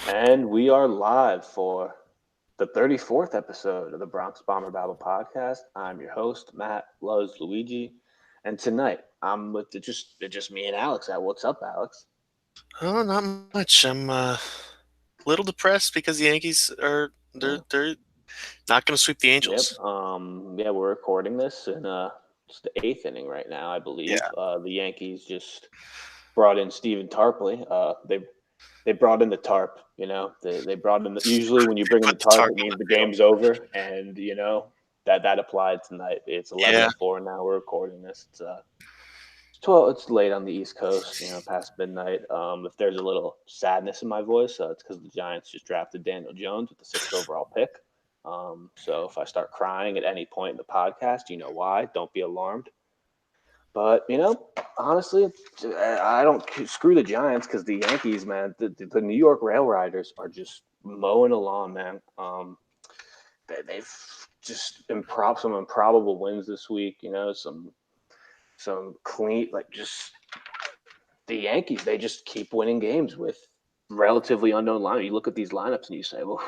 And we are live for the 34th episode of the Bronx Bomber Babble podcast. I'm your host, Matt Loves Luigi. And tonight I'm with just me and Alex. What's up, Alex? Oh, not much. I'm a little depressed because the Yankees are they're Yeah. they're not going to sweep the Yep. Angels. Yeah, we're recording this in it's the eighth inning right now, I believe. Yeah, The Yankees just brought in Steven Tarpley. They brought in the tarp. They brought in usually when you they bring in the put the tarp, tarp it on means the the field. game's over, and that applied tonight. It's Yeah, 11:04 now. We're recording this. It's 12. It's late on the East Coast. Past midnight. If there's a little sadness in my voice, it's because the Giants just drafted Daniel Jones with the sixth overall pick. So if I start crying at any point in the podcast, you know why. Don't be alarmed. But honestly, I don't screw the Giants because the Yankees, man, the New York RailRiders are just mowing along, man. They've just some improbable wins this week. Some clean, like, just the Yankees. They just keep winning games with relatively unknown lineups. You look at these lineups and you say, well,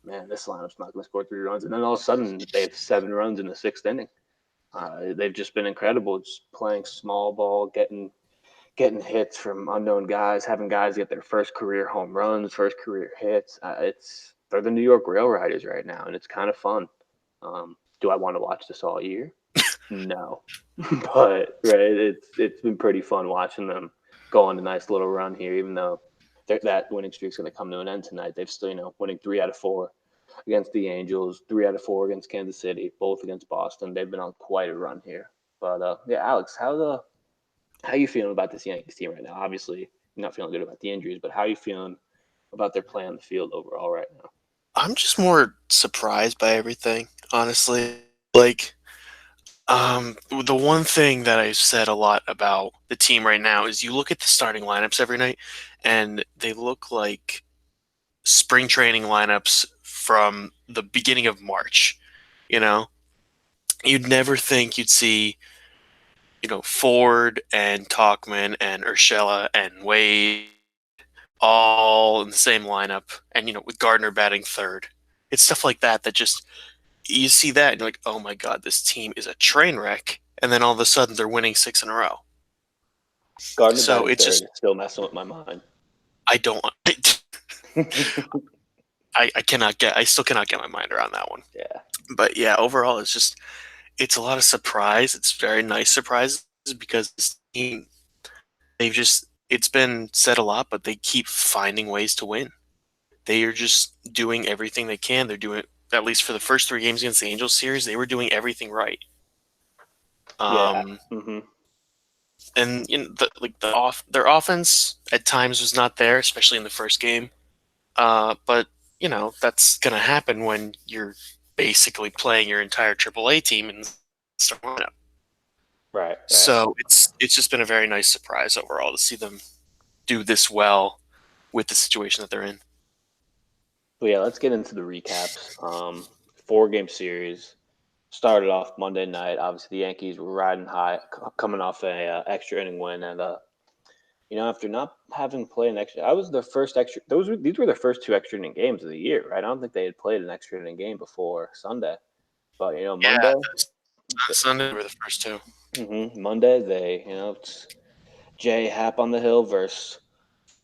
man, this lineup's not going to score 3 runs, and then all of a sudden they have 7 runs in the sixth inning. They've just been incredible, just playing small ball, getting hits from unknown guys, having guys get their first career home runs, first career hits. They're the New York Rail Riders right now, and it's kind of fun. Do I want to watch this all year? No, but right, it's been pretty fun watching them go on a nice little run here. Even though that winning streak's going to come to an end tonight, they've still winning 3 out of 4 against the Angels, 3 out of 4 against Kansas City, both against Boston. They've been on quite a run here. But yeah, Alex, how you feeling about this Yankees team right now? Obviously, you're not feeling good about the injuries, but how are you feeling about their play on the field overall right now? I'm just more surprised by everything, honestly. Like, the one thing that I've said a lot about the team right now is you look at the starting lineups every night, and they look like spring training lineups from the beginning of March. You know, you'd never think you'd see Ford and Talkman and Urshela and Wade all in the same lineup, and with Gardner batting third. It's stuff like that that just you see that and you're like, oh my god, this team is a train wreck, and then all of a sudden they're winning six in a row. Gardner So batting it's third just is still messing with my mind. I don't I still cannot get my mind around that one. Yeah, But yeah, overall it's a lot of surprise. It's very nice surprises because this team it's been said a lot, but they keep finding ways to win. They are just doing everything they can. They're doing, at least for the first 3 games against the Angels series, they were doing everything right. yeah. Um, Hmm. and their offense at times was not there, especially in the first game. But that's gonna happen when you're basically playing your entire AAA team in the starting lineup. Right, right. So it's just been a very nice surprise overall to see them do this well with the situation that they're in. Well, yeah, let's get into the recaps. 4 game series started off Monday night. Obviously, the Yankees were riding high, coming off a extra inning win, and after not having played an extra, I was their first extra. These were their first 2 extra inning games of the year, right? I don't think they had played an extra inning game before Sunday, but Yeah, Monday, Sunday were the first two. Monday they it's Jay Happ on the hill versus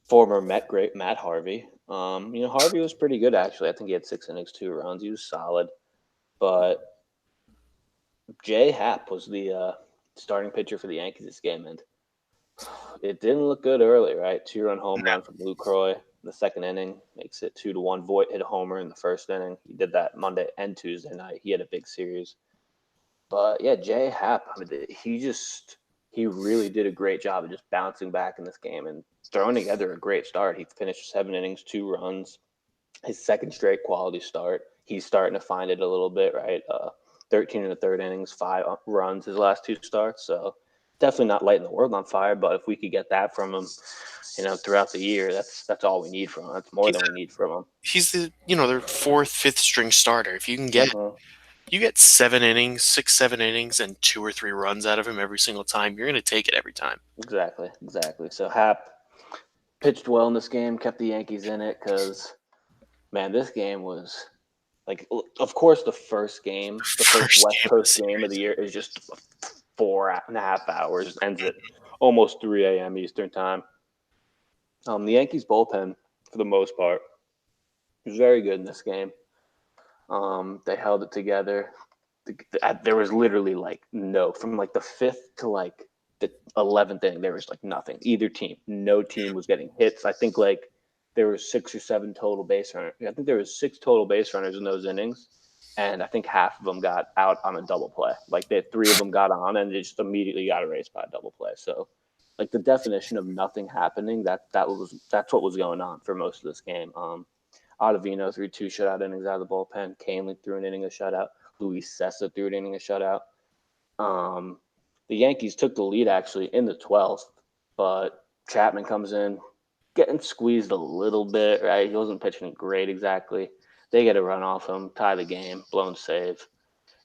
former Met great Matt Harvey. Harvey was pretty good actually. I think he had 6 innings, 2 runs. He was solid, but Jay Happ was the starting pitcher for the Yankees this game, and it didn't look good early, right? 2 run home No, run from Lucroy in the second inning makes it 2-1. Voigt hit a homer in the first inning. He did that Monday and Tuesday night. He had a big series, but yeah, Jay Happ. I mean, he really did a great job of just bouncing back in this game and throwing together a great start. He finished 7 innings, 2 runs, his second straight quality start. He's starting to find it a little bit, right? 13 in the third innings, 5 runs his last 2 starts. So definitely not lighting the world on fire. But if we could get that from him, throughout the year, that's all we need from him. That's more he's than we need from him. their fourth, fifth string starter. If Mm-hmm. you get 7 innings, 6, 7 innings, and 2 or 3 runs out of him every single time, you're gonna take it every time. Exactly, exactly. So Hap pitched well in this game, kept the Yankees in it because, man, this game was like, of course, the first game, the first First West game of the Coast game of the series. year is just 4.5 hours, ends at almost 3 a.m. Eastern time. The Yankees bullpen, for the most part, was very good in this game. They held it together. There was literally like no from like the fifth to like the 11th inning. There was like nothing. Either team, no team was getting hits. I think like there was 6 or 7 total base runners. I think there was 6 total base runners in those innings, and I think half of them got out on a double play. Like 3 of them got on, and they just immediately got erased by a double play. So, like the definition of nothing happening. That's what was going on for most of this game. Ottavino threw 2 shutout innings out of the bullpen. Kahnle threw an inning of shutout. Luis Sessa threw an inning of shutout. Um, the Yankees took the lead actually in the 12th, but Chapman comes in, getting squeezed a little bit, right? He wasn't pitching great exactly. They get a run off him, tie the game, blown save.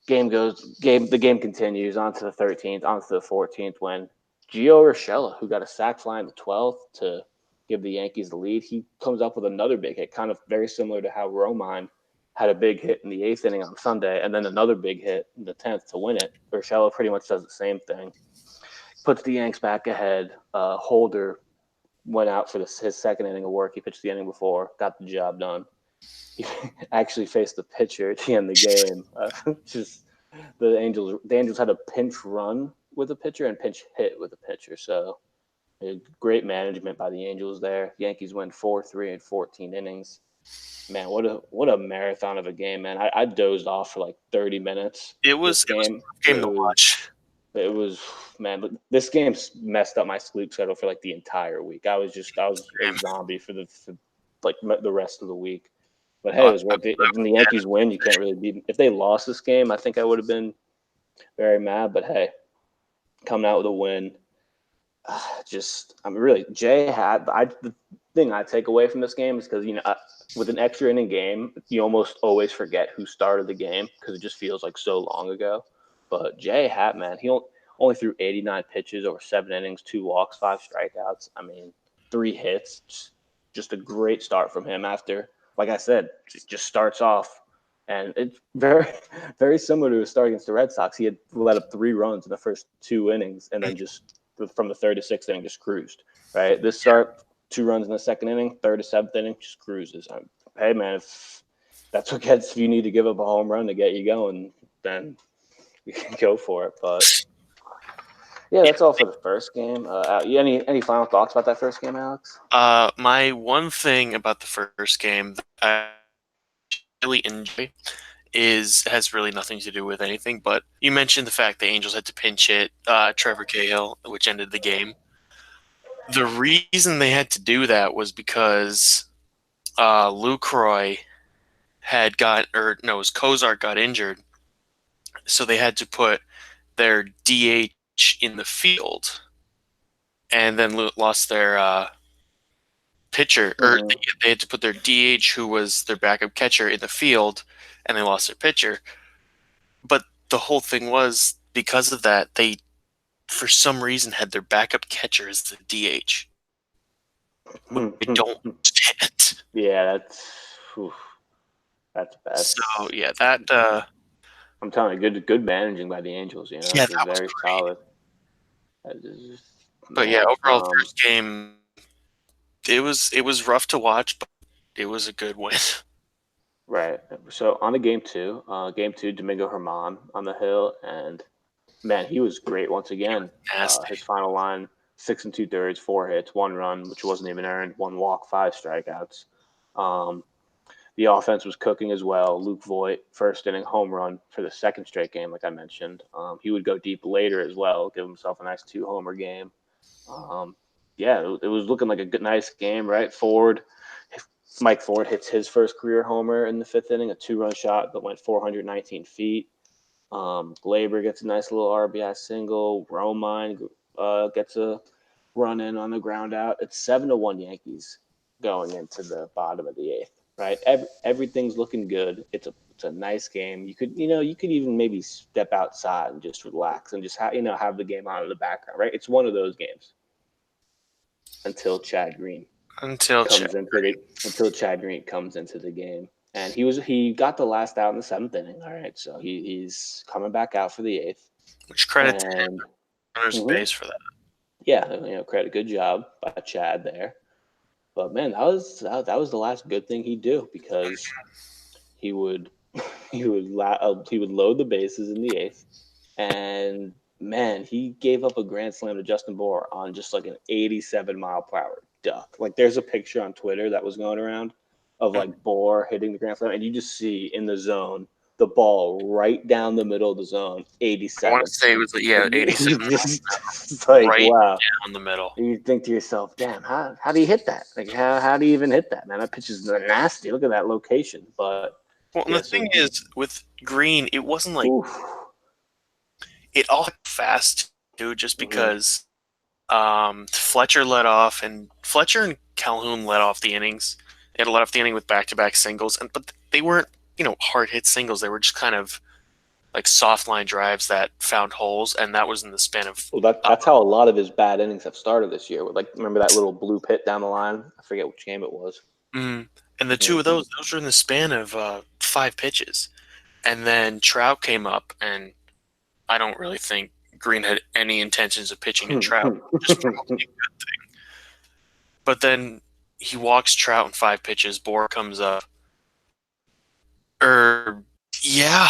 The game continues on to the 13th, on to the 14th when Gio Urshela, who got a sac fly in the 12th to give the Yankees the lead, he comes up with another big hit, kind of very similar to how Romine had a big hit in the 8th inning on Sunday, and then another big hit in the 10th to win it. Urshela pretty much does the same thing, puts the Yanks back ahead. Holder went out for his second inning of work. He pitched the inning before, got the job done. He actually faced the pitcher at the end of the game. Just the Angels had a pinch run with a pitcher and pinch hit with a pitcher. So great management by the Angels there. Yankees win 4-3 in 14 innings. Man, what a marathon of a game, man. I dozed off for like 30 minutes this It was a game. tough game to watch. It was man, this game messed up my sleep schedule for like the entire week. I was a Same. zombie for like the rest of the week. But hey, Uh, it was I, worth it. If the Yankees win, you can't really beat them. If they lost this game, I think I would have been very mad. But hey, coming out with a win, I'm really Jay had the thing I take away from this game is because with an extra inning game, you almost always forget who started the game because it just feels like so long ago. But Jay Happ, man, he only threw 89 pitches over 7 innings, 2 walks, 5 strikeouts. I mean, 3 hits. Just a great start from him after, like I said, just starts off. And it's very, very similar to his start against the Red Sox. He had let up 3 runs in the first 2 innings and then just from the third to sixth inning just cruised. Right. This start, 2 runs in the second inning, third to seventh inning, just cruises. Hey man, if that's what gets if you need to give up a home run to get you going, then you can go for it. But yeah, yeah. that's all for the first game. Any final thoughts about that first game, Alex? My one thing about the first game that I really enjoy is has really nothing to do with anything. But you mentioned the fact the Angels had to pinch hit Trevor Cahill, which ended the game. The reason they had to do that was because Lucroy had got, or no, it was Kozart got injured, so they had to put their DH in the field, and then lost their pitcher, or Mm-hmm. they had to put their DH, who was their backup catcher, in the field, and they lost their pitcher. But the whole thing was because of that, they for some reason had their backup catcher as the DH, which I don't understand. Yeah, oof, So that's. yeah, that I'm telling you, good managing by the Angels. yeah, Just that was very great. solid. But yeah, Man, overall, first game it was rough to watch, but it was a good win. right. So on to game two, Domingo Herman on the hill, and man, he was great once again. Nasty. His final line: 6 2/3, 4 hits, 1 run, which wasn't even earned, 1 walk, 5 strikeouts. Um, the offense was cooking as well. Luke Voigt, first inning home run for the second straight game, like I mentioned. He would go deep later as well, give himself a nice 2-homer game. Um, yeah, it was looking like a good, nice game, right? Mike Ford hits his first career homer in the fifth inning, a 2-run shot that went 419 feet. Glaber gets a nice little RBI single. Romine gets a run in on the ground out. It's 7-1 Yankees going into the bottom of the eighth. Right, everything's looking good. It's a nice game. You could even maybe step outside and just relax and just have the game on in the background. Right, it's one of those games until Chad Green until comes Chad. into the until Chad Green comes into the game. And he got the last out in the seventh inning. All right, so he's coming back out for the eighth. Which credit to him, And runners mhm, base for that. yeah, credit, good job by Chad there. But man, that was the last good thing he'd do because he would he would load the bases in the eighth, and man, he gave up a grand slam to Justin Bohr on just like an 87-mile-per-hour duck. Like there's a picture on Twitter that was going around of like Bohr hitting the grand slam, and you just see in the zone the ball right down the middle of the zone, I want 87. to say it was And 87 you just it's like right wow. down the middle. And you think to yourself, damn, how do you hit that? Like how do you even hit that, man? That pitch is nasty. Look at that location. But Well, and yeah, the so thing is, with Green, it wasn't like oof. it all happened fast too, just Mhm. because Fletcher led off, and Fletcher and Calhoun led off the innings. They had led off the inning with back-to-back singles, but they weren't hard hit singles. They were just kind of like soft line drives that found holes, and that was in the span of. Well, that's how a lot of his bad innings have started this year. Like, remember that little blue pit down the line? I forget which game it was. And the two Mhm. of those were in the span of 5 pitches, and then Trout came up, and I don't really think Green had any intentions of pitching to Trout. Just probably, but then he walks Trout in 5 pitches. Bohr comes up, or yeah,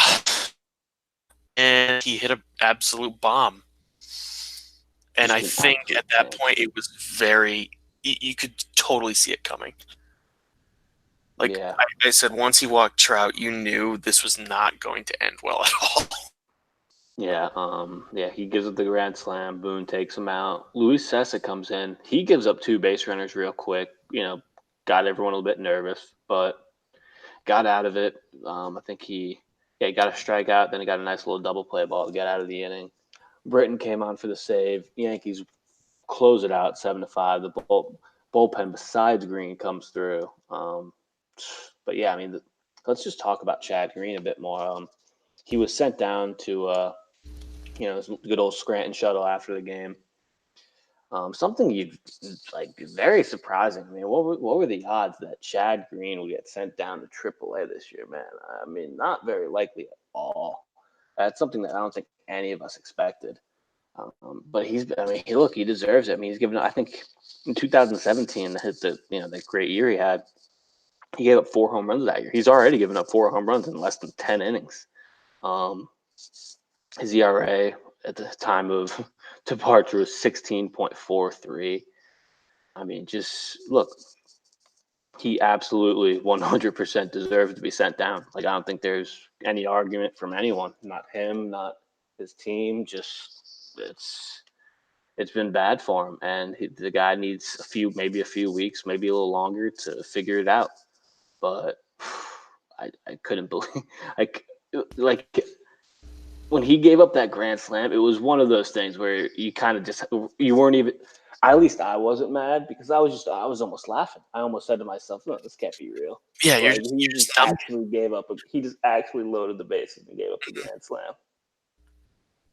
and he hit an absolute bomb. And Just I an think absolute at that tank. point it was very, you could totally see it coming. Like Yeah, I said, once he walked Trout, you knew this was not going to end well at all. yeah, yeah. He gives up the grand slam. Boone takes him out. Luis Sessa comes in. He gives up two base runners real quick. Got everyone a little bit nervous, but got out of it. I think he got a strikeout. Then he got a nice little double play ball to get out of the inning. Britton came on for the save. Yankees close it out 7-5. The bullpen besides Green comes through. But yeah, I mean, let's just talk about Chad Green a bit more. He was sent down to his good old Scranton shuttle after the game. Something you like very surprising. I mean, what were the odds that Chad Green would get sent down to AAA this year, man? I mean, not very likely at all. That's something that I don't think any of us expected. But I mean, he deserves it. I mean, he's given, I think in 2017, the great year he had, he gave up 4 home runs that year. He's already given up 4 home runs in less than 10 innings. Um, his ERA at the time of departure was 16.43. I mean, just look, he absolutely 100% deserves to be sent down. Like, I don't think there's any argument from anyone, not him, not his team. Just it's been bad for him, and the guy needs maybe a few weeks, maybe a little longer to figure it out. But I couldn't believe, I like when he gave up that grand slam. It was one of those things where you kind of just you weren't even. At least I wasn't mad because I was almost laughing. I almost said to myself, "No, this can't be real." Yeah, you're Like just, he you're just just dumb. actually gave up. He just actually loaded the bases and gave up the grand slam.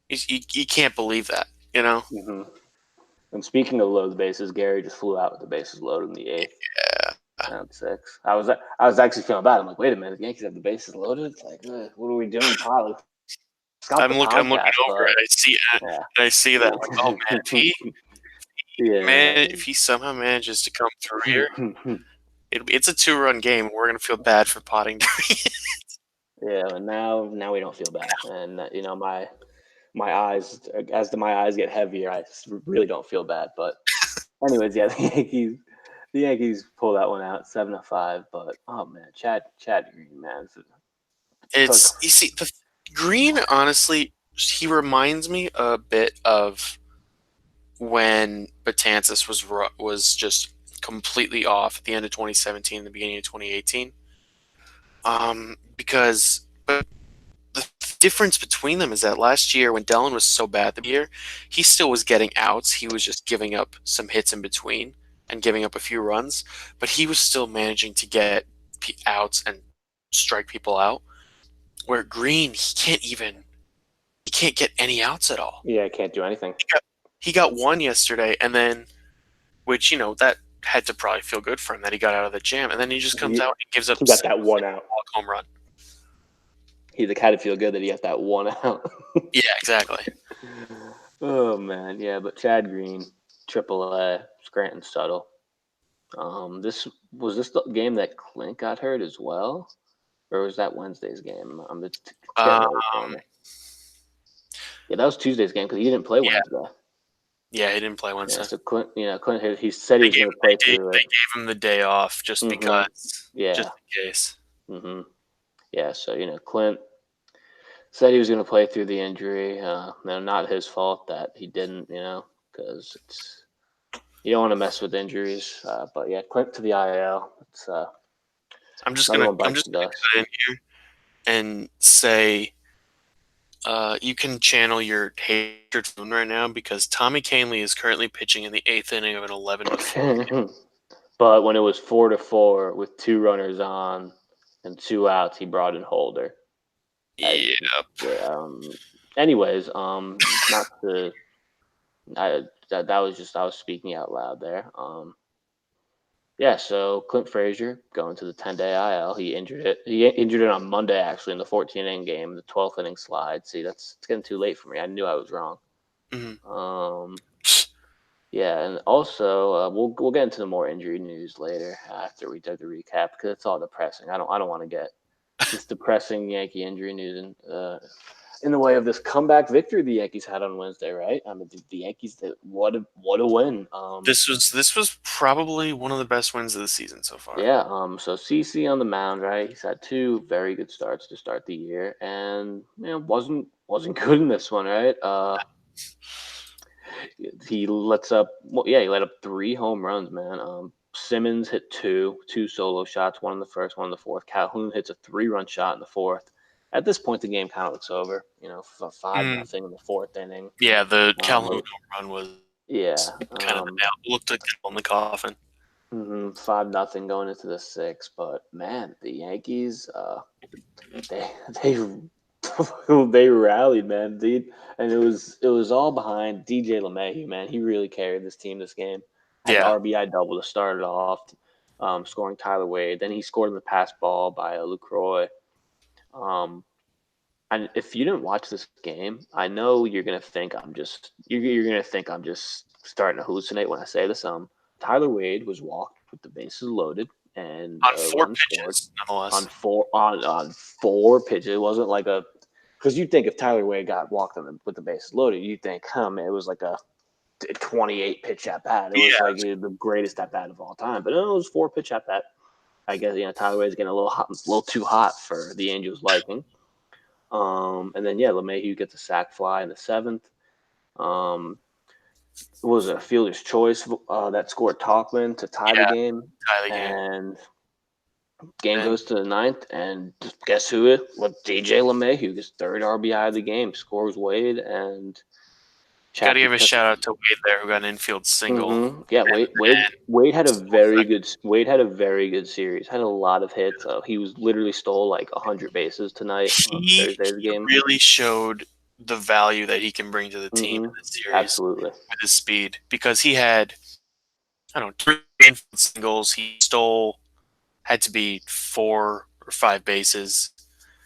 You can't believe that, you know? Mm-hmm. And speaking of load the bases, Gary just flew out with the bases loaded in the eighth. Yeah. Round six. I was actually feeling bad. I'm like, wait a minute, the Yankees have the bases loaded. It's like, what are we doing, pilot? Stop the I'm looking podcast, over but it. yeah, I see that. I'm like, oh man, yeah, if he somehow manages to come through here, it's a 2-run game. We're gonna feel bad for potting. yeah. And now we don't feel bad, and my eyes my eyes get heavier, I really don't feel bad. But anyways, yeah, the Yankees pull that one out 7-5. But oh man, Chad Green, man, took It's you see the Green. Honestly, he reminds me a bit of when Betances was just completely off at the end of 2017, the beginning of 2018. Because but the difference between them is that last year when Dellin was so bad the year, he still was getting outs. He was just giving up some hits in between and giving up a few runs, but he was still managing to get outs and strike people out. Where Green, he can't get any outs at all. yeah, I can't do anything. He got one yesterday, and then which that had to probably feel good for him that he got out of the jam, and then he just comes He, out and gives up he got that one single out. home run. He had to feel good that he got that one out. Yeah, exactly. Oh man, yeah. But Chad Green, AAA, Scranton Tuttle. This the game that Clint got hurt as well, or was that Wednesday's game? It's getting Um, late for me. Yeah, that was Tuesday's game because he didn't play yeah, Wednesday. yeah, he didn't play Yeah, Wednesday. so Clint, he said he was going to play through They it. gave him the day off just Mm-hmm. because, just Yeah. in case. Mm-hmm. Yeah. So Clint said he was going to play through the injury. No, not his fault that he didn't. Because it's you don't want to mess with injuries. But yeah, Clint to the IL. It's another one I'm bites just the gonna dust. cut in here and say, you can channel your hatred from right now because Tommy Kahnle is currently pitching in the 8th inning of an 11-4. But when it was 4-4 with 2 runners on and 2 outs, he brought in Holder. I, Yeah. yeah. Anyways, not to. That was just I was speaking out loud there. Yeah. So Clint Frazier going to the 10-day IL. He injured it. He injured it on Monday actually in the 14-inning game, the 12th inning slide. See, it's getting too late for me. I knew I was wrong. Mhm. Um, Yeah, and also we'll get into the more injury news later after we do the recap because it's all depressing. I don't want to get this depressing Yankee injury news in the way of this comeback victory the Yankees had on Wednesday, right? I mean the Yankees did what a win. This was probably one of the best wins of the season so far. Yeah. So CC on the mound, right? He's had 2 very good starts to start the year, and wasn't good in this one, right? He lets up. Well, yeah, he let up 3 home runs, man. Simmons hit two solo shots, one in the first, one in the fourth. Calhoun hits a 3-run shot in the fourth. At this point, the game kind of looks over. 5-0 in the fourth inning. Yeah, the Calhoun Um, home run was yeah, kind of the nail. It looked like the nail in the coffin. 5-0 going into the sixth. But man, the Yankees, they they they rallied, man. And it was all behind DJ LeMahieu, man. He really carried this team this game. Had an Yeah. RBI double to start it off, scoring Tyler Wade. Then he scored in the pass ball by Lucroy. Um, and if you didn't watch this game, I know you're gonna think I'm just starting to hallucinate when I say this. Tyler Wade was walked with the bases loaded and On a 4 run scored pitches, nonetheless. on 4 pitches. It wasn't like a because you think if Tyler Wade got walked with the bases loaded, you think, man, it was like a 28 pitch at bat. It was Yeah. like the greatest at bat of all time. But no, it was 4 pitch at bat. I guess Tyler Wade's getting a little too hot for the Angels' liking. And then yeah, LeMahieu gets a sac fly in the seventh. Um, it was a fielder's choice that scored Talkman to tie the Yeah, game, tie the game. and game And goes to the ninth. And guess who it? What DJ LeMahieu, his 3rd RBI of the game, scores Wade and gotta Chappie give a puts. shout out to Wade there, who got an infield single. Yeah, And Wade had a very second. good series. Had a lot of hits. He was literally stole like 100 bases tonight on Thursday's He game. really showed the value that he can bring to the team in this series Absolutely. with his speed because he had, I don't know, 3 infield singles. He stole, had to be 4 or 5 bases.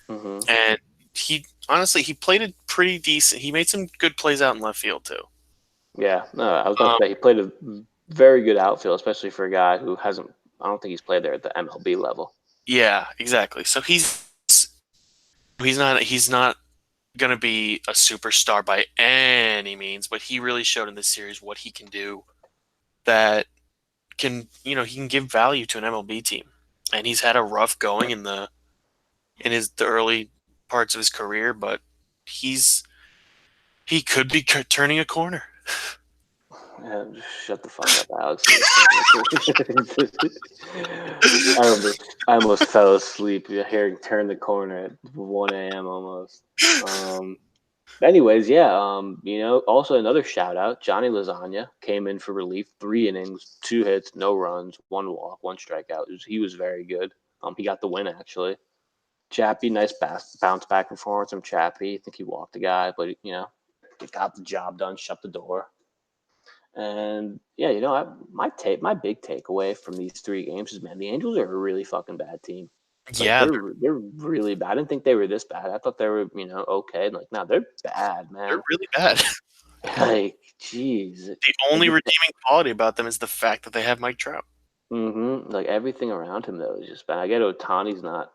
hmm And he honestly, he played it pretty decent. He made some good plays out in left field too. Yeah, no, I was about to Um, say he played a very good outfield, especially for a guy who hasn't. I don't think he's played there at the MLB level. yeah, exactly. So he's not gonna be a superstar by any means, but he really showed in this series what he can do. That he can give value to an MLB team, and he's had a rough going in the early parts of his career, but he could be turning a corner. Yeah, just shut the fuck up, Alex. I almost fell asleep hearing "Turn the Corner" at 1 a.m. almost. Um, Anyways, yeah. Also another shout out, Johnny Lasagna came in for relief, 3 innings, 2 hits, no runs, 1 walk, 1 strikeout. He was very good. He got the win actually. Chappie, nice bounce back performance from Chappie. I think he walked the guy, but he got the job done, shut the door. And yeah, my big takeaway from these 3 games is, man, the Angels are a really fucking bad team. Like Yeah, they're really bad. I didn't think they were this bad. I thought they were, okay. Like, no, they're bad, they're man. really bad. Like, jeez, The only redeeming quality about them is the fact that they have Mike Trout. like everything around him though is just bad. I get Otani's not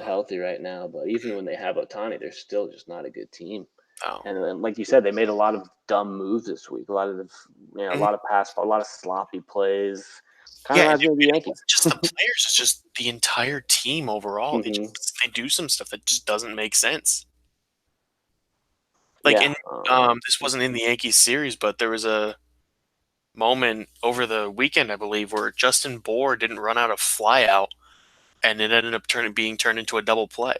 healthy right now, but even when they have Otani, they're still just not a good team. Oh. And then, like you said, they made a lot of dumb moves this week. A Mhm. lot of a lot of sloppy plays. Kind of Yeah, and reminds me of the it Yankees. wasn't just the players, it's just the entire team overall. hmm They do some stuff that just doesn't make sense. Like, Yeah. in this wasn't in the Yankees series, but there was a moment over the weekend, I believe, where Justin Bour didn't run out a flyout, and it ended up being turned into a double play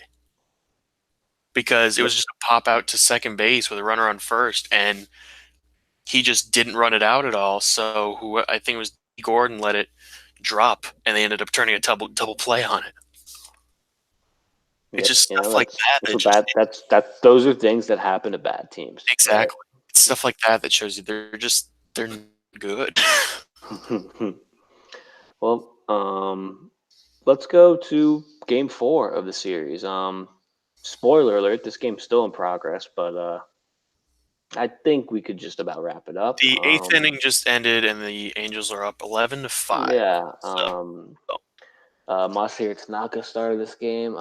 because it Yep. was just a pop out to second base with a runner on first, and he just didn't run it out at all. So who I think it was Gordon let it drop, and they ended up turning a double play on it. It's Yep. just stuff like that That's that what just those are things that happen to bad teams, right? exactly. It's stuff like that that shows you they're not good. Well, let's go to game 4 of the series. Spoiler alert: this game's still in progress, but I think we could just about wrap it up. The eighth inning just ended, and the Angels are up 11-5. Yeah. So Masahiro Tanaka started this game.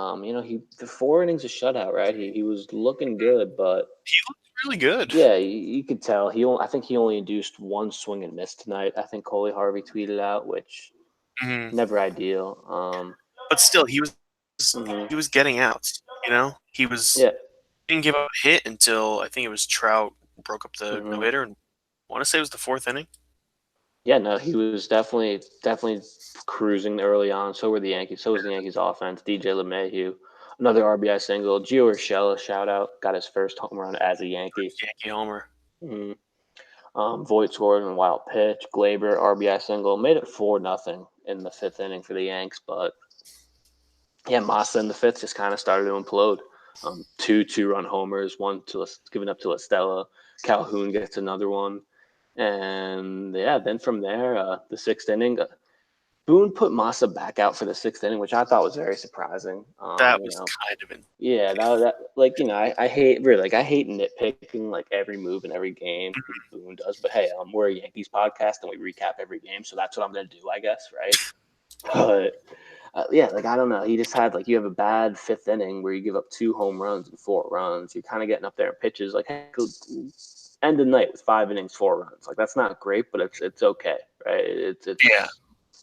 He the 4 innings of shutout, right? He was looking good, but he looks really good. yeah, you could tell I think he only induced one swing and miss tonight. I think Coley Harvey tweeted out, which Mhm. never ideal. But still, Mhm. he was getting outs. He was Yeah. didn't give up a hit until I think it was Trout broke up the no Mhm. hitter, and I want to say it was the fourth inning. Yeah, no, he was definitely cruising early on. So were the Yankees. So was the Yankees offense. DJ LeMahieu, another RBI single. Gio Urshela, shout out, got his first home run as a Yankee. First Yankee homer. Mhm. Voit scored in a wild pitch. Glaber RBI single made it 4-0 in the 5th inning for the Yanks. But yeah, Massa in the fifth just kind of started to implode. Two 2-run homers, one to given up to Estella. Calhoun gets another one, and yeah, then from there, the 6th inning, Boone put Massa back out for the 6th inning, which I thought was very surprising. That was kind of in. Yeah, that like I hate really I hate nitpicking like every move in every game like Boone does. But hey, we're a Yankees podcast and we recap every game, so that's what I'm gonna do, I guess, right? But yeah, I don't know. He just had you have a bad 5th inning where you give up 2 home runs and 4 runs. You're kind of getting up there in pitches like, hey, end the night with 5 innings, 4 runs. Like that's not great, but it's okay, right? Yeah,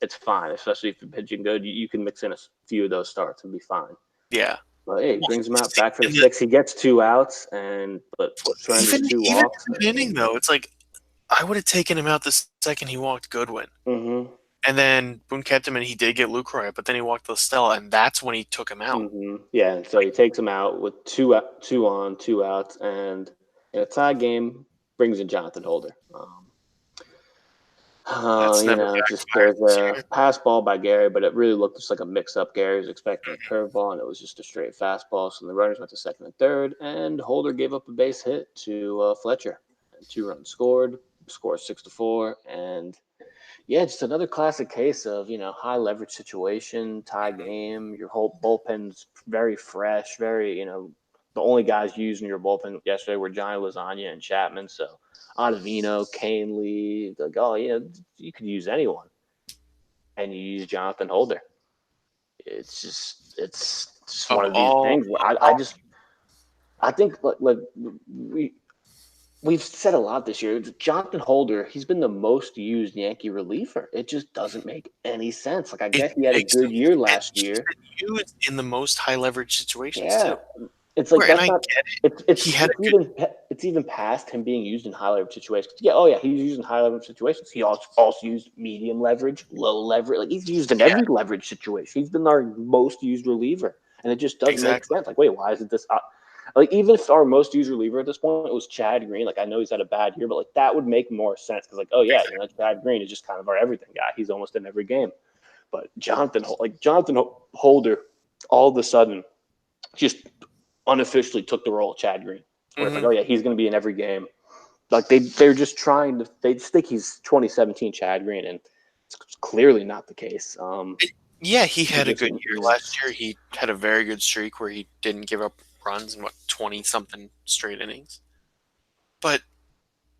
It's fine, especially if you're pitching good. You can mix in a few of those starts and be fine. yeah. But hey, he Well, brings him out back for the in the, 6th. He gets 2 outs, but surrenders even 2 walks. in that inning though, it's like I would have taken him out the second he walked Goodwin. Mm-hmm. And then Boone kept him, and he did get Lucroy, but then he walked Stella, and that's when he took him out. Mm-hmm. Yeah, and so he takes him out with two on, 2 outs, and in a tie game brings in Jonathan Holder. That's never Just backfired there's this a year. pass ball by Gary, but it really looked just like a mix-up. Gary was expecting a curveball, and it was just a straight fastball. So the runners went to second and third, and Holder gave up a base hit to Fletcher, and 2 runs scored. Score 6-4, and yeah, just another classic case of high leverage situation, tie game. Your whole bullpen's very fresh, very the only guys used in your bullpen yesterday were Johnny Lasagna and Chapman. So Ottavino, Kane Lee, you could use anyone, and you use Jonathan Holder. It's just Of one of these things where I think we we've said a lot this year. Jonathan Holder, he's been the most used Yankee reliever. It just doesn't make any sense. I It get he had a makes good no year and last he's year. been used in the most high leverage situations Yeah, too. it's like And that's I not. get it. It's He had a it's good even past him being used in high leverage situations. Yeah, oh yeah, he's used in high leverage situations. He also used medium leverage, low leverage. Like he's used in yeah, every leverage situation. He's been our most used reliever, and it just doesn't make exactly. sense. Like, wait, why isn't this? Like even if our most used reliever at this point was Chad Green, like I know he's had a bad year, but that would make more sense because oh yeah, Exactly. Chad Green is just kind of our everything guy. He's almost in every game. But Jonathan Holder, all of a sudden, just unofficially took the role of Chad Green, where it's like Mhm. oh yeah, he's going to be in every game. Like they're just trying to. They just think he's 2017 Chad Green, and it's clearly not the case. Yeah, he He had a just good year last year. He had a very good streak where he didn't give up runs in 20 something straight innings. But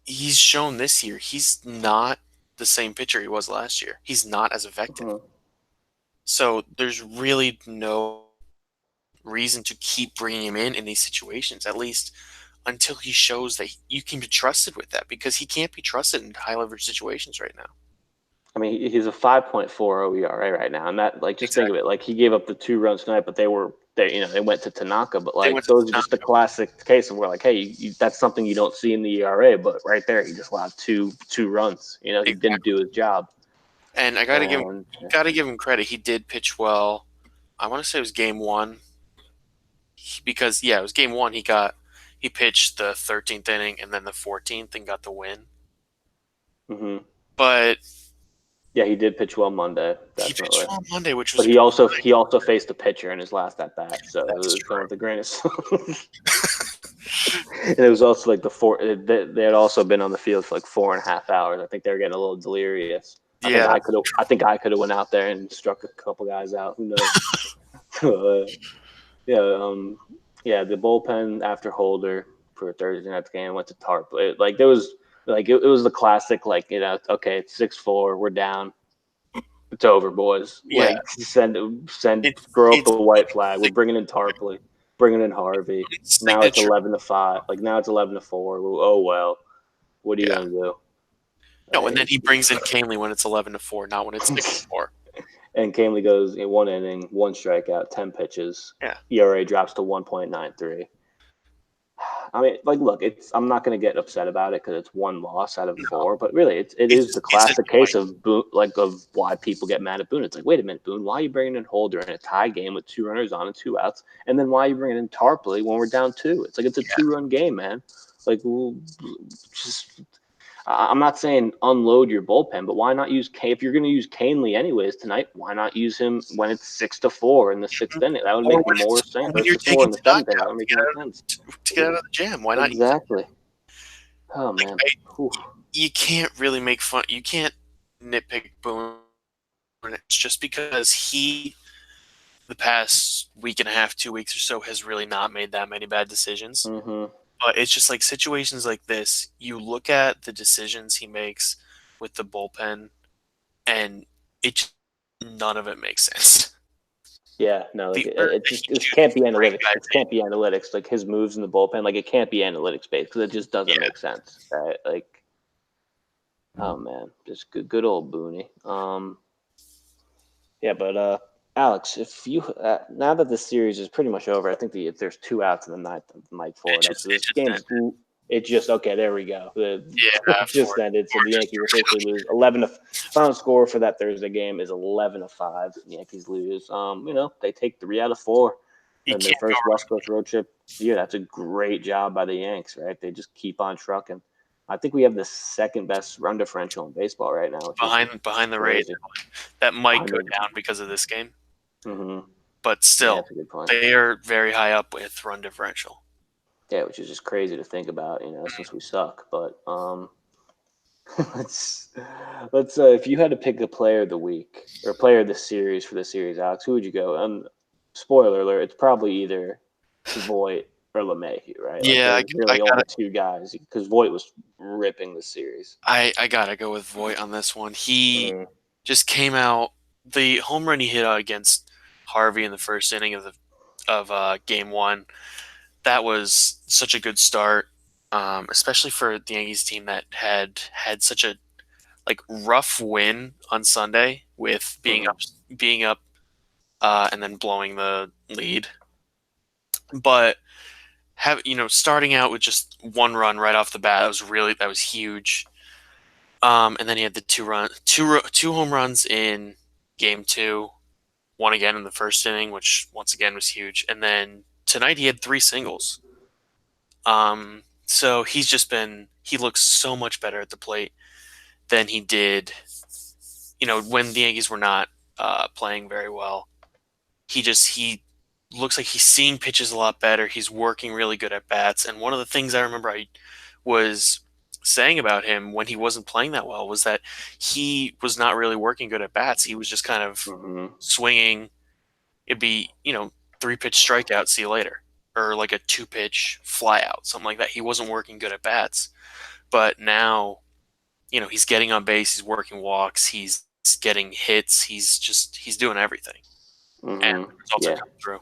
he's shown this year he's not the same pitcher he was last year. He's not as effective. uh, So there's really no reason to keep bringing him in these situations, at least until he shows that you can be trusted with that, because he can't be trusted in high leverage situations right now. I mean, he's a 5.4 OERA right now, and that like just think of Exactly. it. Like he gave up the 2 runs tonight, but they went to Tanaka. But They like went to those are just the Tanaka. classic case of where like, hey, that's something you don't see in the ERA, but right there he just allowed two runs. He didn't Exactly. do his job, And I and gotta give him credit. He did pitch well. I want to say it was game one, because yeah, it was game one. He pitched the 13th inning and then the 14th and got the win. mm-hmm. But Yeah, he did pitch well Monday, he pitched definitely. well Monday, which But was he also faced a pitcher in his last at bat, so it that's was done true. with a grain of salt. And it was also like they had also been on the field for like 4.5 hours. I think they were getting a little delirious. I think Yeah, I could have. I think I could have went out there and struck a couple guys out. Who knows? Yeah, yeah. The bullpen after Holder for Thursday night's game went to Tarp. Like there was like it was the classic. Like okay, it's 6-4. We're down. It's over, boys. yeah. Like send It's throw up it's the white flag. We're bringing in Tarpley, bringing in Harvey. Now it's signature. 11-5. Like now it's 11-4. Oh well, what are you Yeah. gonna do? No, and then Right? he brings in Canely when it's 11-4, not when it's 6-4. And Canely goes in 1 inning, 1 strikeout, 10 pitches. Yeah. ERA drops to 1.93. I mean, like, look, I'm not going to get upset about it because it's one loss out of No, four, but really, it is the it's classic case annoying. of of why people get mad at Boone. It's like, wait a minute, Boone, why are you bringing in Holder in a tie game with 2 runners on and 2 outs, and then why are you bringing in Tarpley when we're down two? It's like it's a Yeah. 2-run game, man. Like, well, just I'm not saying unload your bullpen, but why not use if you're going to use Canely anyways tonight? Why not use him when it's 6-4 in the sixth inning? That would Or make when more or sense. when Or you're 6-4 in taking the Tanaka seventh inning. That out would make more sense. to get out of the jam. Why not use him? Exactly. Oh Like man. Whew. you can't really make fun. You can't nitpick Boone. It's just because the past week and a half, 2 weeks or so, has really not made that many bad decisions. Mm-hmm. But it's just like situations like this, you look at the decisions he makes with the bullpen, and none of it makes sense. Yeah, no, like The urge it that just he this shoots can't be bring analytics. guys This can't be analytics. Like his moves in the bullpen, like it can't be analytics based because it just in. doesn't Yeah, make sense, right? Like, oh man, just good old Booney. Yeah, but Alex, if you now that the series is pretty much over, I think if there's 2 outs in the ninth of night it four, that's just it this just game's ended. it just okay. There we go. Yeah, It just ended. So the Yankees officially lose 11 to final score for that Thursday game is 11-5. The Yankees lose. They take 3 out of 4 you in their can't go first wrong. West Coast road trip. Yeah, that's a great job by the Yanks, right? They just keep on trucking. I think we have the second best run differential in baseball right now, which is Behind the Rays. crazy. That might Behind go the, down because of this game, mm-hmm. but Yeah, still, that's a good point. they are very high up with run differential. Yeah, which is just crazy to think about, since we suck. But let's if you had to pick a player of the week or player of the series for the series, Alex, who would you go? Spoiler alert, it's probably either Voit or LeMahieu, right? Like Yeah, there's I really only two guys because Voit was ripping the series. I gotta go with Voit on this one. He Mm-hmm. just came out, the home run he hit against Harvey in the first inning of game one. That was such a good start, especially for the Yankees team that had such a rough win on Sunday with being up and then blowing the lead. But starting out with just one run right off the bat, that was huge. And then he had the two home runs in game two, one again in the first inning, which once again was huge. And then tonight he had three singles. So he looks so much better at the plate than he did, when the Yankees were not playing very well. He looks like he's seeing pitches a lot better. He's working really good at bats. And one of the things I remember I was saying about him when he wasn't playing that well was that he was not really working good at bats. He was just kind of Hmm. swinging. It'd be, 3-pitch strikeout, see you later. Or like a 2-pitch flyout, something like that. He wasn't working good at bats. But now, he's getting on base, he's working walks, he's getting hits, he's doing everything. And Hmm. the results are Yeah. coming through.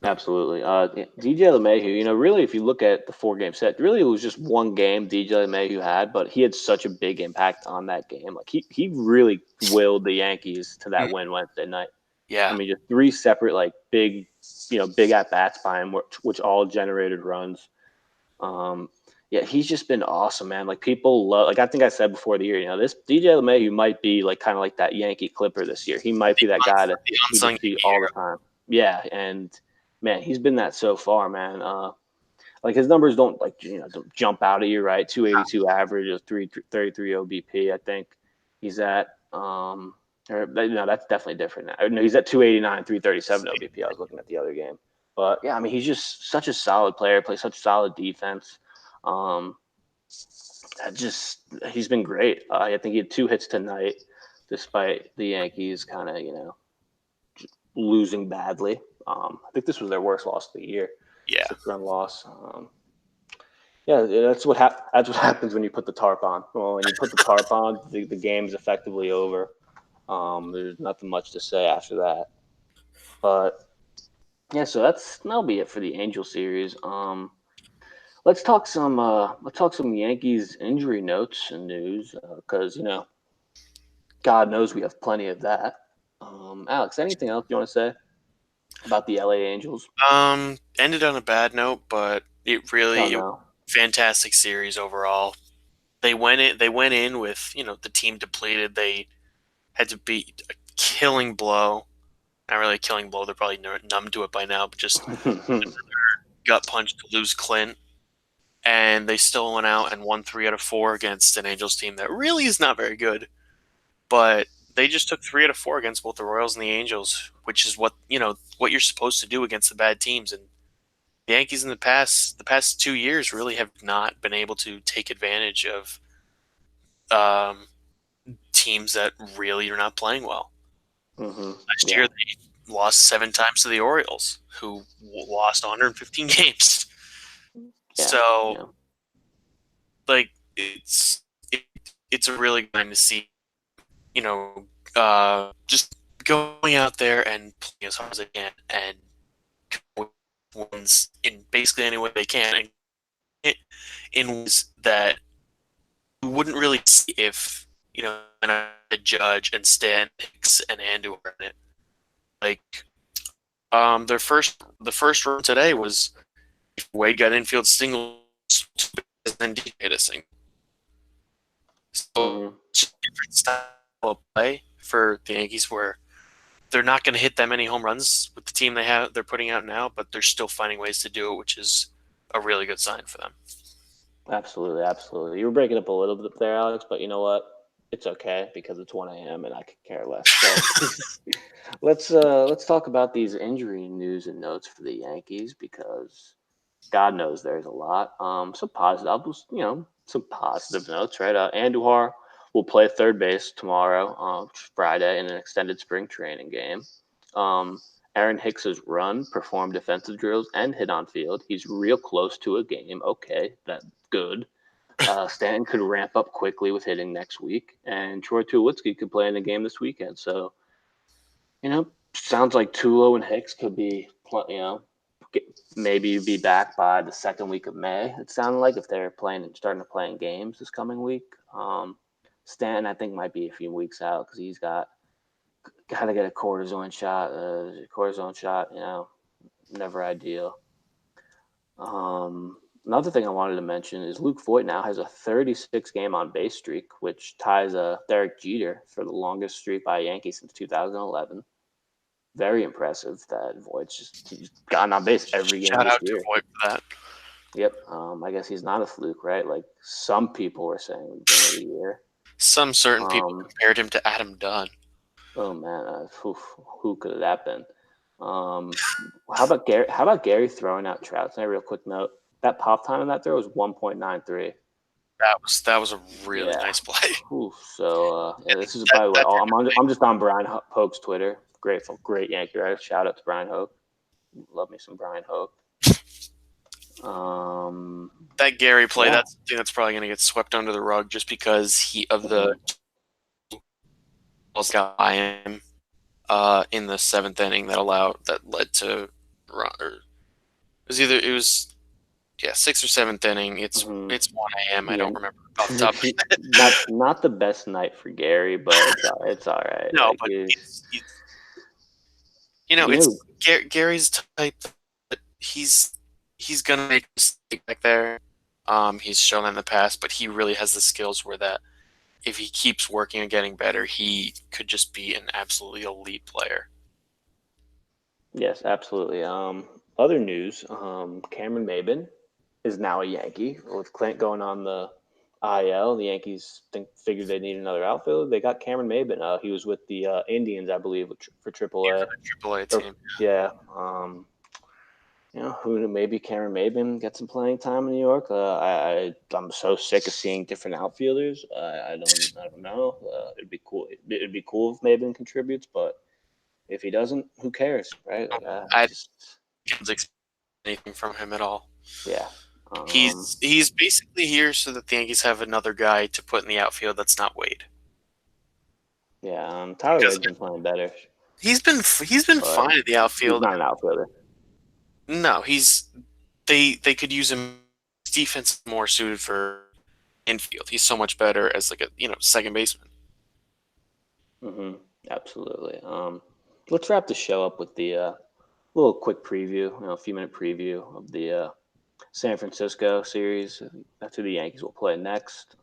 Absolutely. Yeah, DJ LeMahieu, really, if you look at the 4 game set, really it was just one game DJ LeMahieu had, but he had such a big impact on that game. Like he really willed the Yankees to Mm, that win Wednesday night. I yeah. mean, just 3 separate like big, big at bats by him, which all generated runs. Um, yeah, he's just been awesome, man. Like people love, like I think I said before the year, this DJ LeMahieu might be like kind of like that Yankee Clipper this year. He might be that guy that The we unsung just see all the time. Yeah, and man, he's been that so far, man. Like his numbers don't jump out at you, right? 282 average, of 333 OBP. I think he's at. Or no, that's definitely different now. No, he's at 289, 337 OBP. I was looking at the other game, but yeah, I mean, he's just such a solid player. Plays such solid defense. Um, he's been great. I think he had 2 hits tonight, despite the Yankees kind of losing badly. I think this was their worst loss of the year, Yeah. 6 run loss. Yeah, that's what happens when you put the tarp on. Well, when you put the tarp on, the game's effectively over. There's nothing much to say after that. But yeah, so that'll be it for the Angel series. Let's talk some Yankees injury notes and news because God knows we have plenty of that. Alex, anything else you want to say about the LA Angels? Ended on a bad note, but Oh it was no. a fantastic series overall. They went in with, the team depleted. They had to beat a killing blow. Not really a killing blow. They're probably numb to it by now, but just gut punch to lose Clint. And they still went out and won 3 out of 4 against an Angels team that really is not very good. But they just took 3 out of 4 against both the Royals and the Angels, which is what you're supposed to do against the bad teams. And the Yankees in the past 2 years really have not been able to take advantage of um, teams that really are not playing well. Hmm. Last Yeah. year they lost 7 times to the Orioles, who lost 115 games. Yeah. So Yeah. like it, it's a really good time to see, just going out there and playing as hard as they can and wins in basically any way they can, and in ways that you wouldn't really see if a Judge and Stan Hicks and Andu were in it. Like the first run today was if Wade got infield singles and then DJ hit a single. So Hmm. it's just a different style of play for the Yankees where they're not going to hit that many home runs with the team they're putting out now, but they're still finding ways to do it, which is a really good sign for them. Absolutely. Absolutely. You were breaking up a little bit there, Alex, but you know what? It's okay because it's 1 a.m. and I could care less. So let's talk about these injury news and notes for the Yankees because God knows there's a lot. Some positive notes, right? Andujar will play third base tomorrow, Friday, in an extended spring training game. Um, Aaron Hicks's run, performed defensive drills, and hit on field. He's real close to a game. Okay, that's good. Stanton could ramp up quickly with hitting next week, and Troy Tulowitzki could play in the game this weekend. So, sounds like Tulo and Hicks could be, get, maybe be back by the second week of May. It sounded like if they're starting to play in games this coming week. Stanton, I think, might be a few weeks out because he's got to get a cortisone shot. Cortisone shot, never ideal. Another thing I wanted to mention is Luke Voigt now has a 36 game on base streak, which ties Derek Jeter for the longest streak by a Yankee since 2011. Very impressive that Voigt's he's gotten on base every game Shout this out to year. Voigt for that. Yep. I guess he's not a fluke, right? Like some people were saying at the beginning of the year. Some certain people Um, compared him to Adam Dunn. oh man, who could have that been? Um, how about Gary? How about Gary throwing out Trout? Real quick note: that pop time in that throw was 1.93. That was a really Yeah. nice play. Whew. So this is That by the way. that's I'm just on Brian Hoke's Twitter. Grateful, great Yankee writer. Shout out to Brian Hoke. Love me some Brian Hoke. that Gary play. Yeah. That's something that's probably going to get swept under the rug just because he of the balls got by him in the seventh inning that led to run. Or it was either it was yeah sixth or seventh inning. It's 1 a.m. I Yeah. don't remember off the top of my head. not the best night for Gary, but it's all right. No, Like but he's you know it's Gary's type that he's gonna make a mistake back there. He's shown in the past, but he really has the skills where that if he keeps working and getting better, he could just be an absolutely elite player. yes, absolutely. Other news. Cameron Maybin is now a Yankee with Clint going on the IL. The Yankees figured they need another outfielder. They got Cameron Maybin. He was with the Indians, I believe, for Yeah, AAA. for the AAA Or team. yeah, who knew, maybe Cameron Maybin get some playing time in New York. I'm so sick of seeing different outfielders. I don't know. It'd be cool. It'd be cool if Maybin contributes, but if he doesn't, who cares, right? Like, I just didn't expect anything from him at all. yeah. He's basically here so that the Yankees have another guy to put in the outfield that's not Wade. Yeah, Tyler Because Wade's been playing better, he's been but fine at the he's outfield. not an outfielder. No, they could use him defense more suited for infield. He's so much better as like a second baseman. hmm Absolutely. Let's wrap the show up with the little quick preview, a few minute preview of the San Francisco series. That's who the Yankees will play next.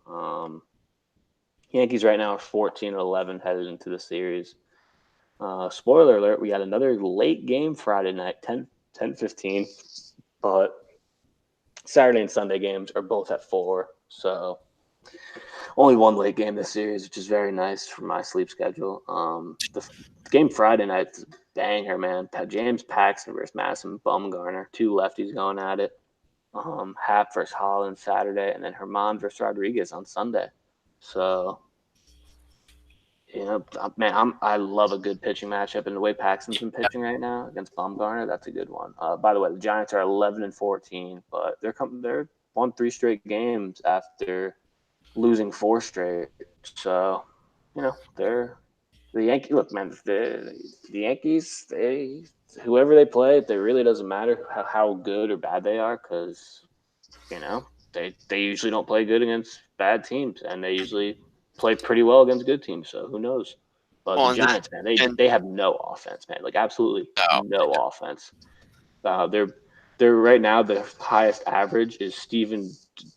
Yankees right now are 14-11 headed into the series. Spoiler alert: we got another late game Friday night, 10:15, but Saturday and Sunday games are both at 4. So only one late game this series, which is very nice for my sleep schedule. The game Friday night's a banger, man. James Paxton versus Madison Bumgarner, two lefties going at it. Hap versus Holland Saturday, and then Herman versus Rodriguez on Sunday. So, man, I love a good pitching matchup, and the way Paxton's been pitching right now against Bumgarner, that's a good one. By the way, the Giants are 11-14, but they're won 3 straight games after losing 4 straight. So, they're the Yankees. Look, man, the Yankees. Whoever they play, it really doesn't matter how good or bad they are, because you know they usually don't play good against bad teams, and they usually play pretty well against good teams. So who knows? But the Well, Giants, man, and they have no offense, man. Like absolutely no, no offense. They're right now the highest average is Steven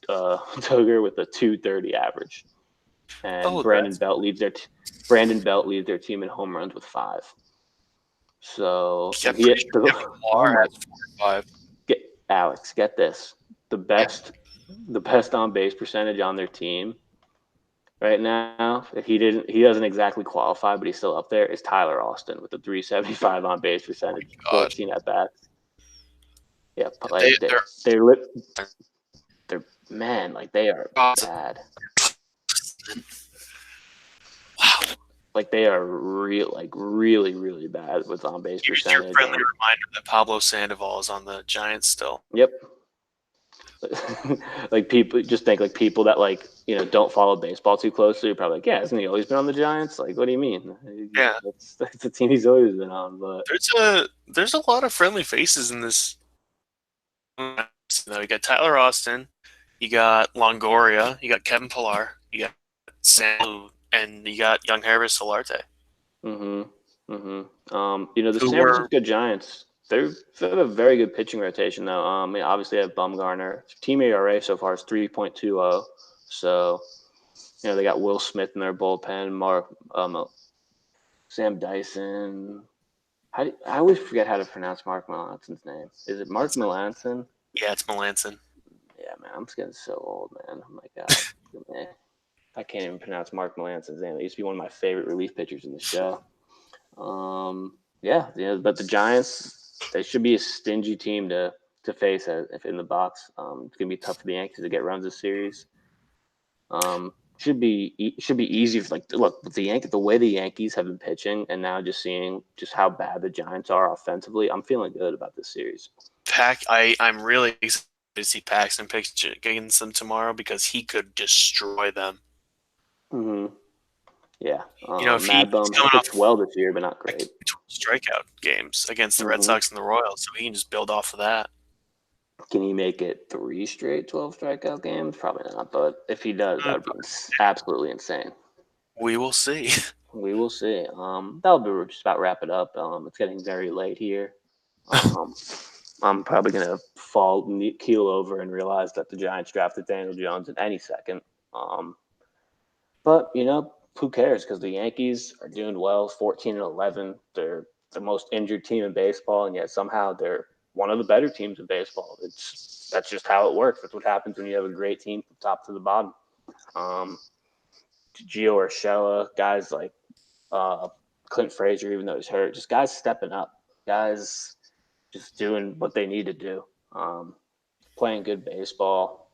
Tugger with a 230 average, and oh, that's Brandon Belt leads their team in home runs with 5. So, I'm and pretty sure Kevin oh Pillar my, has 4 or 5. get Alex, get this, the Yeah. best on base percentage on their team right now. If he doesn't exactly qualify, but he's still up there. Is Tyler Austin with a 375 on base Oh percentage, my God. 14 at bats. Yeah, They like they're they're man, like they are awesome. bad. Wow. Like they are really, really bad with on base Here's your percentage. friendly reminder that Pablo Sandoval is on the Giants still. Yep. Like people just think like people that don't follow baseball too closely are probably like, yeah, hasn't he always been on the Giants? Like, what do you mean? Yeah. That's the team he's always been on. But There's a lot of friendly faces in this. You got Tyler Austin, you got Longoria, you got Kevin Pillar, you got Sam, and you got young Harris Solarte. The Who San were Francisco Giants, they have a very good pitching rotation though. Obviously they have Bumgarner. Team ERA so far is 3.20. So, they got Will Smith in their bullpen, Sam Dyson. I always forget how to pronounce Mark Melanson's name. Is it Mark Melanson? yeah, it's Melanson. Yeah, man, I'm just getting so old, man. Oh my god, man. I can't even pronounce Mark Melanson's name. He used to be one of my favorite relief pitchers in the show. Yeah, but the Giants, they should be a stingy team to face if in the box. It's gonna be tough for the Yankees to get runs this series. Should be easy. For, like, look, the way the Yankees have been pitching, and now just seeing just how bad the Giants are offensively, I'm feeling good about this series. I'm really excited to see Paxton pitch against them tomorrow because he could destroy them. Hmm. Yeah, If Mad he's Bum has coming pitched off well this year, but not like great. 12 strikeout games against the Red Hmm. Sox and the Royals, so he can just build off of that. Can he make it three straight 12 strikeout games? Probably not. But if he does, that Uh, would be absolutely insane. We will see. We will see. That'll be just about wrap it up. It's getting very late here. Um, I'm probably gonna keel over and realize that the Giants drafted Daniel Jones in any second. Um, but who cares? Because the Yankees are doing well, 14-11. They're the most injured team in baseball, and yet somehow they're one of the better teams in baseball. That's just how it works. That's what happens when you have a great team from top to the bottom. Um, Gio Urshela, guys like uh, Clint Frazier, even though he's hurt, just guys stepping up, guys just doing what they need to do, playing good baseball.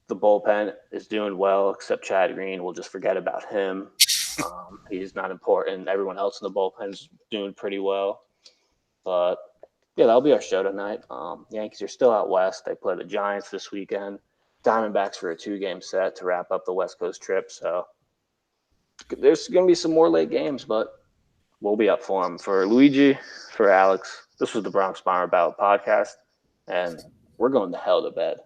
The bullpen is doing well, except Chad Green. We'll just forget about him. He's not important. Everyone else in the bullpen is doing pretty well. But yeah, that'll be our show tonight. Yankees are still out west. They play the Giants this weekend. Diamondbacks for a 2-game set to wrap up the West Coast trip. So there's going to be some more late games, but we'll be up for them. For Luigi, for Alex, this was the Bronx Bomber Battle podcast, and we're going to hell to bed.